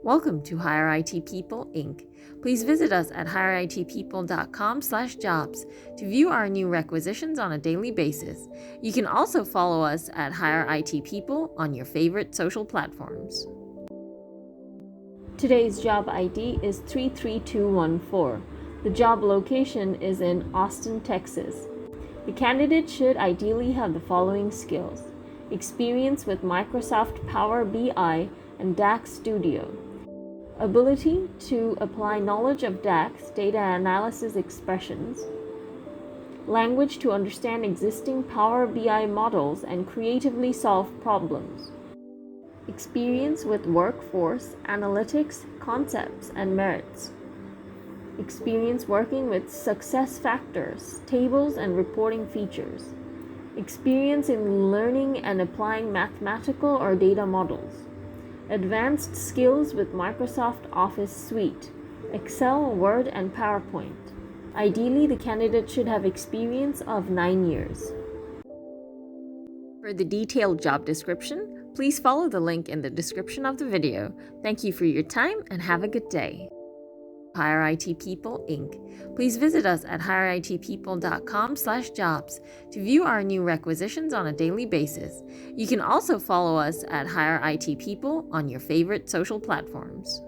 Welcome to Hire IT People, Inc. Please visit us at hireitpeople.com/jobs to view our new requisitions on a daily basis. You can also follow us at Hire IT People on your favorite social platforms. Today's job ID is 33214. The job location is in Austin, Texas. The candidate should ideally have the following skills: experience with Microsoft Power BI and DAX Studio, ability to apply knowledge of DAX data analysis expressions, language to understand existing Power BI models and creatively solve problems, experience with workforce analytics concepts and merits, experience working with success factors, tables and reporting features, experience in learning and applying mathematical or data models, advanced skills with Microsoft Office Suite, Excel, Word, and PowerPoint. Ideally, the candidate should have experience of 9 years. For the detailed job description, please follow the link in the description of the video. Thank you for your time and have a good day. Hire IT People, Inc. Please visit us at hireitpeople.com/jobs to view our new requisitions on a daily basis. You can also follow us at Hire IT People on your favorite social platforms.